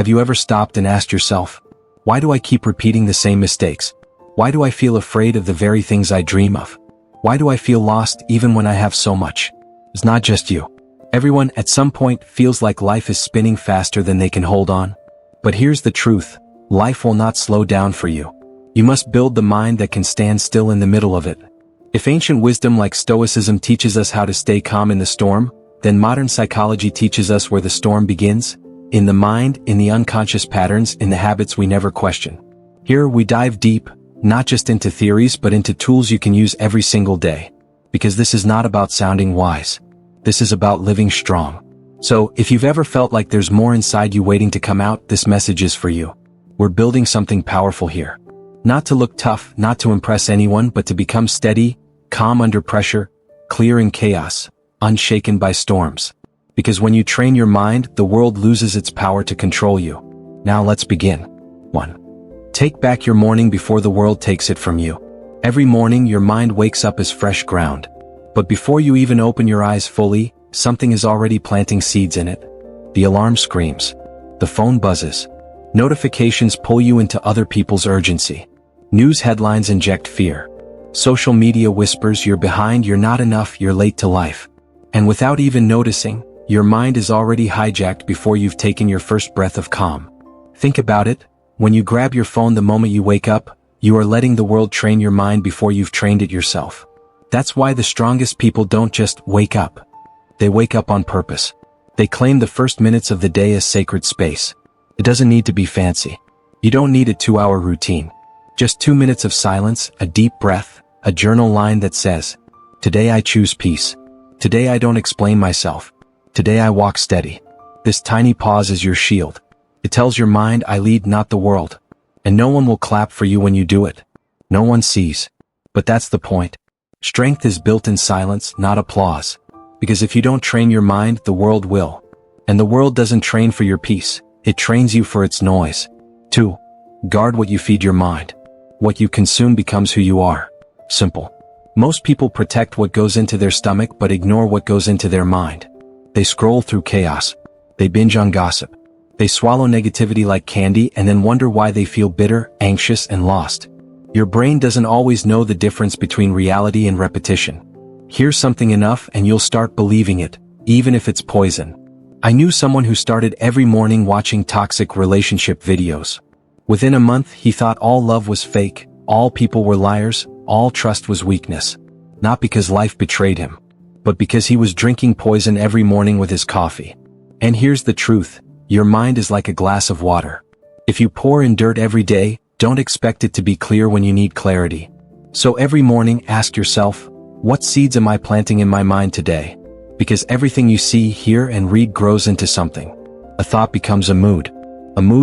Have you ever stopped and asked yourself, why do I keep repeating the same mistakes? Why do I feel afraid of the very things I dream of? Why do I feel lost even when I have so much? It's not just you. Everyone at some point feels like life is spinning faster than they can hold on. But here's the truth, life will not slow down for you. You must build the mind that can stand still in the middle of it. If ancient wisdom like Stoicism teaches us how to stay calm in the storm, then modern psychology teaches us where the storm begins, in the mind, in the unconscious patterns, in the habits we never question. Here we dive deep, not just into theories but into tools you can use every single day. Because this is not about sounding wise. This is about living strong. So, if you've ever felt like there's more inside you waiting to come out, this message is for you. We're building something powerful here. Not to look tough, not to impress anyone, but to become steady, calm under pressure, clear in chaos, unshaken by storms. Because when you train your mind, the world loses its power to control you. Now let's begin. 1. Take back your morning before the world takes it from you. Every morning your mind wakes up as fresh ground. But before you even open your eyes fully, something is already planting seeds in it. The alarm screams. The phone buzzes. Notifications pull you into other people's urgency. News headlines inject fear. Social media whispers you're behind, you're not enough, you're late to life. And without even noticing, your mind is already hijacked before you've taken your first breath of calm. Think about it. When you grab your phone the moment you wake up, you are letting the world train your mind before you've trained it yourself. That's why the strongest people don't just wake up. They wake up on purpose. They claim the first minutes of the day as sacred space. It doesn't need to be fancy. You don't need a 2-hour routine. Just 2 minutes of silence, a deep breath, a journal line that says, "Today I choose peace. Today I don't explain myself. Today I walk steady." This tiny pause is your shield. It tells your mind, I lead, not the world. And no one will clap for you when you do it. No one sees. But that's the point. Strength is built in silence, not applause. Because if you don't train your mind, the world will. And the world doesn't train for your peace. It trains you for its noise. 2. Guard what you feed your mind. What you consume becomes who you are. Simple. Most people protect what goes into their stomach but ignore what goes into their mind. They scroll through chaos. They binge on gossip. They swallow negativity like candy and then wonder why they feel bitter, anxious, and lost. Your brain doesn't always know the difference between reality and repetition. Hear something enough and you'll start believing it, even if it's poison. I knew someone who started every morning watching toxic relationship videos. Within a month, he thought all love was fake, all people were liars, all trust was weakness. Not because life betrayed him, but because he was drinking poison every morning with his coffee. And here's the truth, your mind is like a glass of water. If you pour in dirt every day, don't expect it to be clear when you need clarity. So every morning ask yourself, what seeds am I planting in my mind today? Because everything you see, hear, and read grows into something. A thought becomes a mood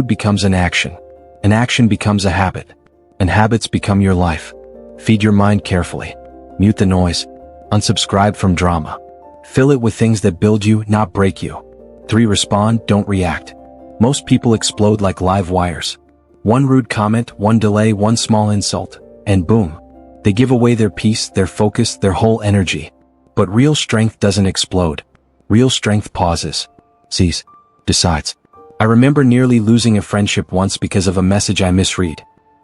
becomes an action becomes a habit, and habits become your life. Feed your mind carefully. Mute the noise. Unsubscribe from drama. Fill it with things that build you, not break you. 3. Respond, don't react. Most people explode like live wires. One rude comment, one delay, one small insult, and boom. They give away their peace, their focus, their whole energy. But real strength doesn't explode. Real strength pauses. Sees. Decides. I remember nearly losing a friendship once because of a message I misread.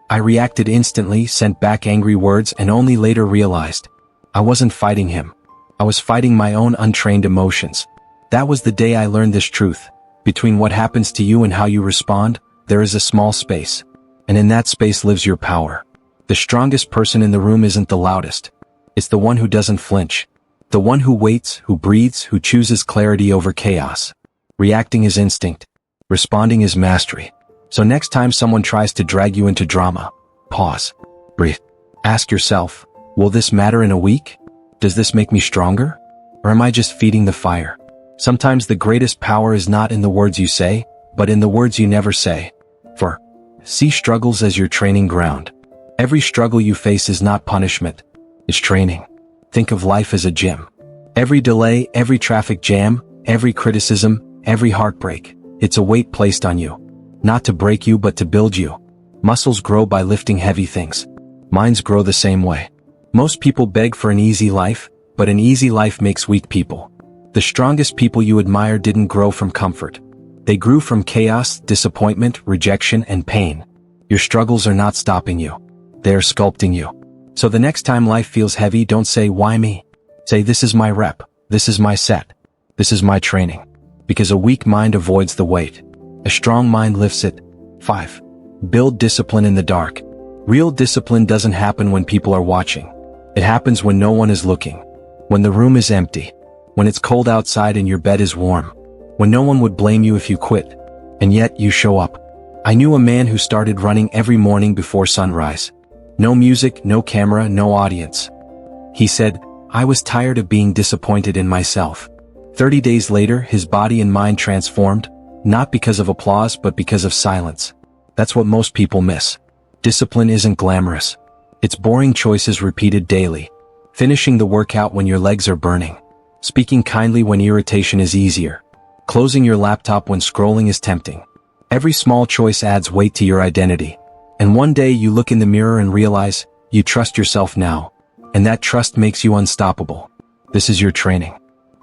I reacted instantly, sent back angry words, and only later realized I wasn't fighting him. I was fighting my own untrained emotions. That was the day I learned this truth. Between what happens to you and how you respond, there is a small space. And in that space lives your power. The strongest person in the room isn't the loudest. It's the one who doesn't flinch. The one who waits, who breathes, who chooses clarity over chaos. Reacting is instinct. Responding is mastery. So next time someone tries to drag you into drama, pause. Breathe. Ask yourself, will this matter in a week? Does this make me stronger? Or am I just feeding the fire? Sometimes the greatest power is not in the words you say, but in the words you never say. 4. See struggles as your training ground. Every struggle you face is not punishment. It's training. Think of life as a gym. Every delay, every traffic jam, every criticism, every heartbreak, it's a weight placed on you. Not to break you but to build you. Muscles grow by lifting heavy things. Minds grow the same way. Most people beg for an easy life, but an easy life makes weak people. The strongest people you admire didn't grow from comfort. They grew from chaos, disappointment, rejection, and pain. Your struggles are not stopping you. They are sculpting you. So the next time life feels heavy, don't say, "Why me?" Say, "This is my rep. This is my set. This is my training." Because a weak mind avoids the weight. A strong mind lifts it. 5. Build discipline in the dark. Real discipline doesn't happen when people are watching. It happens when no one is looking. When the room is empty. When it's cold outside and your bed is warm. When no one would blame you if you quit. And yet you show up. I knew a man who started running every morning before sunrise. No music, no camera, no audience. He said, "I was tired of being disappointed in myself." 30 days later, his body and mind transformed, not because of applause but because of silence. That's what most people miss. Discipline isn't glamorous. It's boring choices repeated daily. Finishing the workout when your legs are burning. Speaking kindly when irritation is easier. Closing your laptop when scrolling is tempting. Every small choice adds weight to your identity. And one day you look in the mirror and realize, you trust yourself now. And that trust makes you unstoppable. This is your training.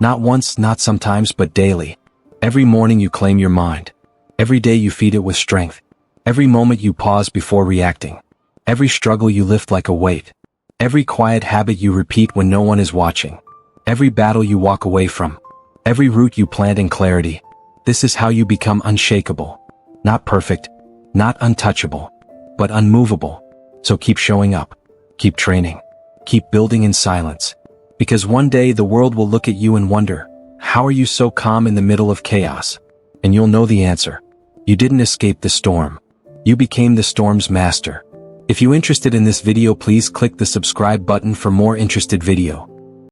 Not once, not sometimes, but daily. Every morning you claim your mind. Every day you feed it with strength. Every moment you pause before reacting. Every struggle you lift like a weight. Every quiet habit you repeat when no one is watching. Every battle you walk away from. Every root you plant in clarity. This is how you become unshakable. Not perfect, not untouchable, but unmovable. So keep showing up. Keep training. Keep building in silence. Because one day the world will look at you and wonder, how are you so calm in the middle of chaos? And you'll know the answer. You didn't escape the storm. You became the storm's master. If you're interested in this video, please click the subscribe button for more interested video.